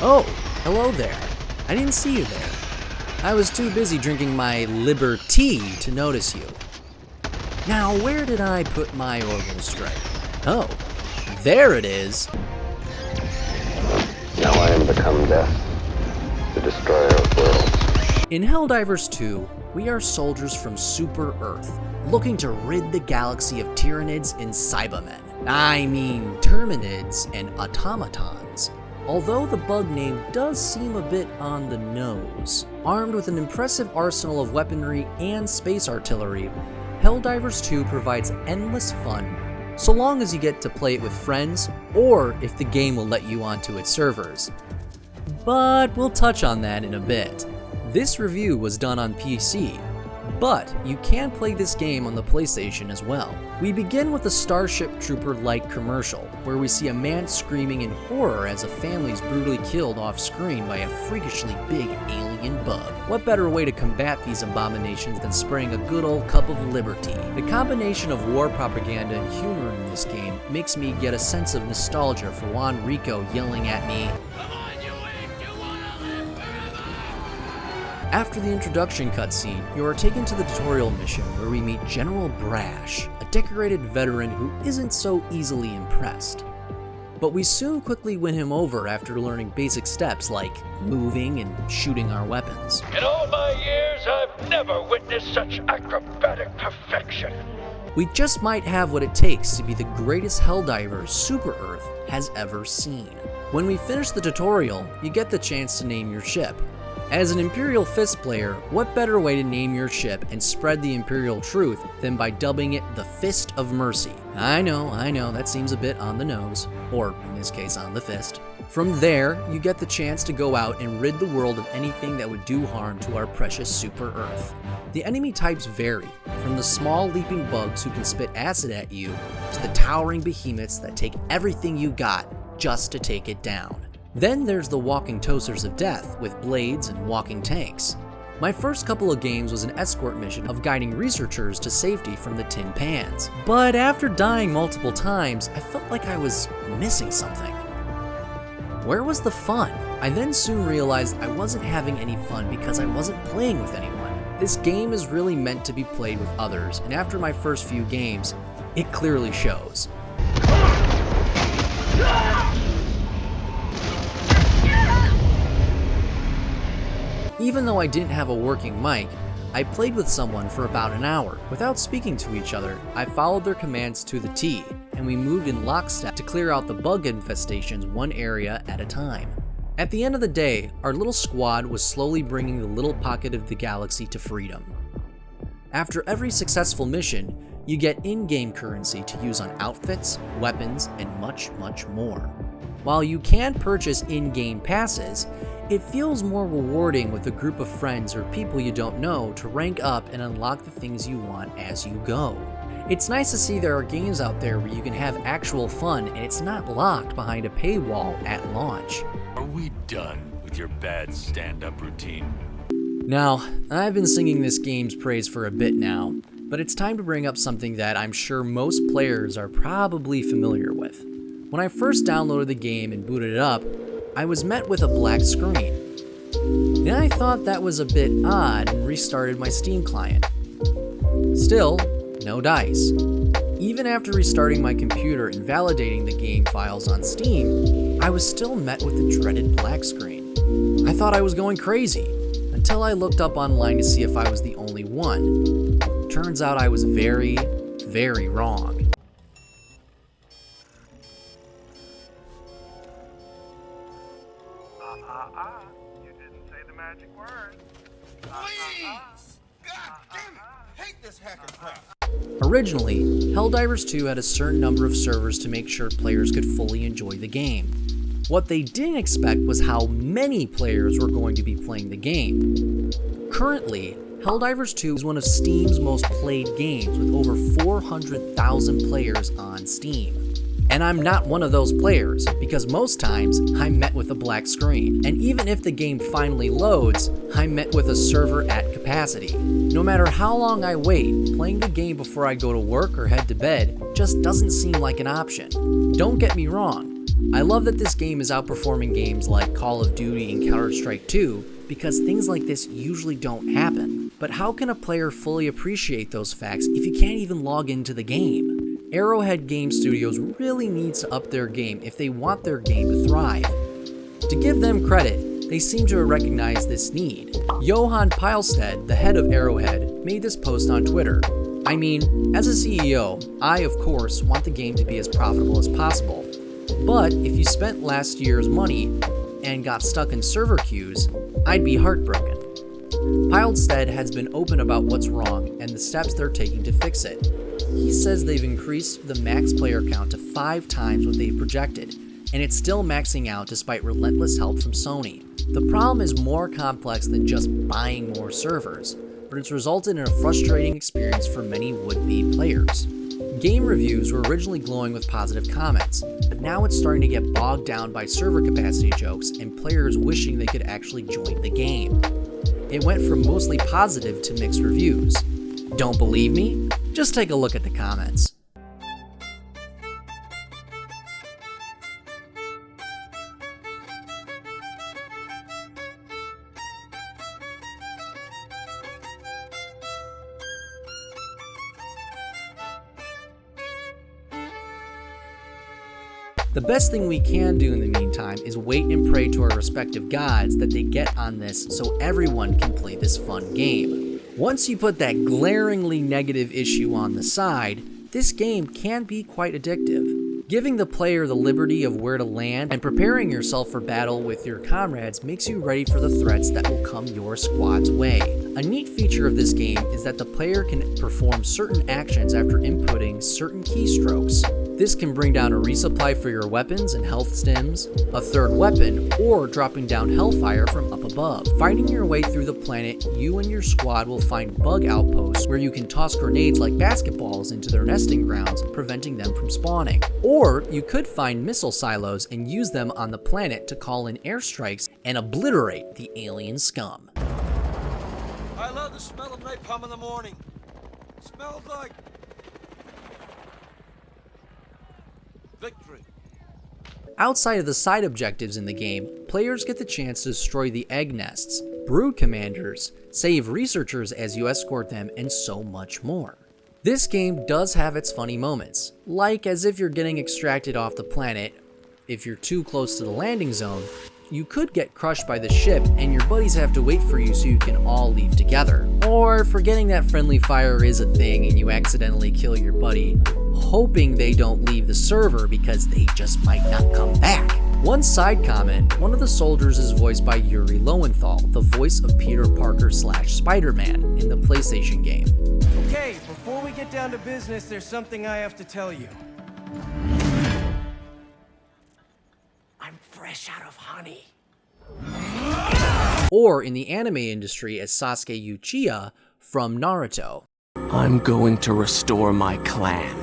Oh, hello there. I didn't see you there. I was too busy drinking my Liberty to notice you. Now, where did I put my orbital strike? Oh, there it is. Now I am become death, the destroyer of worlds. In Helldivers 2, we are soldiers from Super Earth, looking to rid the galaxy of Tyranids and Cybermen. I mean, Terminids and automatons. Although the bug name does seem a bit on the nose. Armed with an impressive arsenal of weaponry and space artillery, Helldivers 2 provides endless fun so long as you get to play it with friends or if the game will let you onto its servers. But we'll touch on that in a bit. This review was done on PC, but you can play this game on the PlayStation as well. We begin with a Starship Trooper-like commercial, where we see a man screaming in horror as a family is brutally killed off-screen by a freakishly big alien bug. What better way to combat these abominations than spraying a good old cup of liberty? The combination of war propaganda and humor in this game makes me get a sense of nostalgia for Juan Rico yelling at me, After the introduction cutscene, you are taken to the tutorial mission where we meet General Brash, a decorated veteran who isn't so easily impressed. But we soon quickly win him over after learning basic steps like moving and shooting our weapons. In all my years, I've never witnessed such acrobatic perfection. We just might have what it takes to be the greatest Helldiver Super Earth has ever seen. When we finish the tutorial, you get the chance to name your ship. As an Imperial Fist player, what better way to name your ship and spread the Imperial truth than by dubbing it the Fist of Mercy? I know, that seems a bit on the nose, or in this case on the fist. From there, you get the chance to go out and rid the world of anything that would do harm to our precious Super Earth. The enemy types vary, from the small leaping bugs who can spit acid at you, to the towering behemoths that take everything you got just to take it down. Then there's the walking toasters of death with blades and walking tanks. My first couple of games was an escort mission of guiding researchers to safety from the tin pans. But after dying multiple times, I felt like I was missing something. Where was the fun? I then soon realized I wasn't having any fun because I wasn't playing with anyone. This game is really meant to be played with others, and after my first few games, it clearly shows. Even though I didn't have a working mic, I played with someone for about an hour. Without speaking to each other, I followed their commands to the T, and we moved in lockstep to clear out the bug infestations one area at a time. At the end of the day, our little squad was slowly bringing the little pocket of the galaxy to freedom. After every successful mission, you get in-game currency to use on outfits, weapons, and much, much more. While you can purchase in-game passes, it feels more rewarding with a group of friends or people you don't know to rank up and unlock the things you want as you go. It's nice to see there are games out there where you can have actual fun and it's not locked behind a paywall at launch. Are we done with your bad stand-up routine? Now, I've been singing this game's praise for a bit now, but it's time to bring up something that I'm sure most players are probably familiar with. When I first downloaded the game and booted it up, I was met with a black screen. Then I thought that was a bit odd and restarted my Steam client. Still, no dice. Even after restarting my computer and validating the game files on Steam, I was still met with the dreaded black screen. I thought I was going crazy, until I looked up online to see if I was the only one. Turns out I was very, very wrong. You didn't say the magic word. Please! God damn it! Hate this hacker crap. Originally, Helldivers 2 had a certain number of servers to make sure players could fully enjoy the game. What they didn't expect was how many players were going to be playing the game. Currently, Helldivers 2 is one of Steam's most played games with over 400,000 players on Steam. And I'm not one of those players, because most times I'm met with a black screen. And even if the game finally loads, I'm met with a server at capacity. No matter how long I wait, playing the game before I go to work or head to bed just doesn't seem like an option. Don't get me wrong, I love that this game is outperforming games like Call of Duty and Counter-Strike 2 because things like this usually don't happen. But how can a player fully appreciate those facts if you can't even log into the game? Arrowhead Game Studios really needs to up their game if they want their game to thrive. To give them credit, they seem to recognize this need. Johan Pilestead, the head of Arrowhead, made this post on Twitter. I mean, as a CEO, I of course want the game to be as profitable as possible. But if you spent last year's money and got stuck in server queues, I'd be heartbroken. Pilestead has been open about what's wrong and the steps they're taking to fix it. He says they've increased the max player count to 5 times what they projected, and it's still maxing out despite relentless help from Sony. The problem is more complex than just buying more servers, but it's resulted in a frustrating experience for many would-be players. Game reviews were originally glowing with positive comments, but now it's starting to get bogged down by server capacity jokes and players wishing they could actually join the game. It went from mostly positive to mixed reviews. Don't believe me? Just take a look at the comments. The best thing we can do in the meantime is wait and pray to our respective gods that they get on this so everyone can play this fun game. Once you put that glaringly negative issue on the side, this game can be quite addictive. Giving the player the liberty of where to land and preparing yourself for battle with your comrades makes you ready for the threats that will come your squad's way. A neat feature of this game is that the player can perform certain actions after inputting certain keystrokes. This can bring down a resupply for your weapons and health stims, a third weapon, or dropping down hellfire from up above. Fighting your way through the planet, you and your squad will find bug outposts where you can toss grenades like basketballs into their nesting grounds, preventing them from spawning. Or you could find missile silos and use them on the planet to call in airstrikes and obliterate the alien scum. I love the smell of napalm in the morning. Smells like victory. Outside of the side objectives in the game, players get the chance to destroy the egg nests, brood commanders, save researchers as you escort them, and so much more. This game does have its funny moments, like as if you're getting extracted off the planet. If you're too close to the landing zone, you could get crushed by the ship and your buddies have to wait for you so you can all leave together. Or forgetting that friendly fire is a thing and you accidentally kill your buddy, hoping they don't leave the server because they just might not come back. One side comment, one of the soldiers is voiced by Yuri Lowenthal, the voice of Peter Parker / Spider-Man in the PlayStation game. Okay, before we get down to business, there's something I have to tell you. I'm fresh out of honey. Or in the anime industry as Sasuke Uchiha from Naruto. I'm going to restore my clan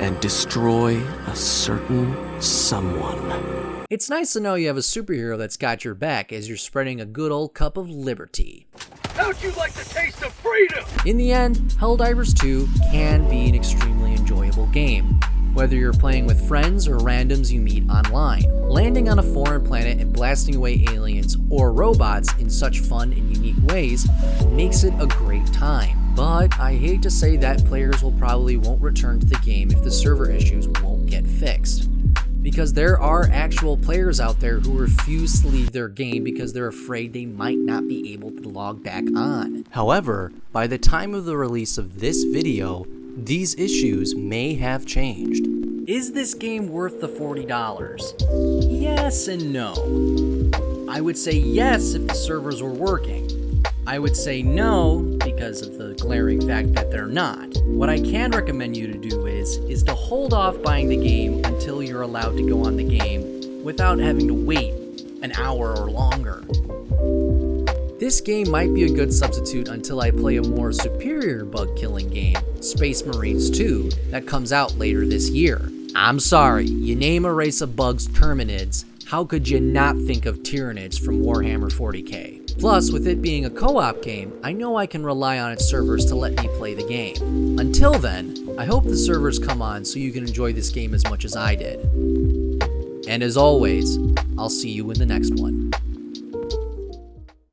and destroy a certain someone. It's nice to know you have a superhero that's got your back as you're spreading a good old cup of liberty. How'd you like the taste of freedom? In the end, Helldivers 2 can be an extremely enjoyable game, whether you're playing with friends or randoms you meet online. Landing on a foreign planet and blasting away aliens or robots in such fun and unique ways makes it a great time. But I hate to say that players won't return to the game if the server issues won't get fixed. Because there are actual players out there who refuse to leave their game because they're afraid they might not be able to log back on. However, by the time of the release of this video, these issues may have changed. Is this game worth the $40? Yes and no. I would say yes if the servers were working. I would say no because of the glaring fact that they're not. What I can recommend you to do is to hold off buying the game until you're allowed to go on the game without having to wait an hour or longer. This game might be a good substitute until I play a more superior bug-killing game, Space Marines 2, that comes out later this year. I'm sorry, you name a race of bugs Terminids, how could you not think of Tyranids from Warhammer 40k? Plus, with it being a co-op game, I know I can rely on its servers to let me play the game. Until then, I hope the servers come on so you can enjoy this game as much as I did. And as always, I'll see you in the next one.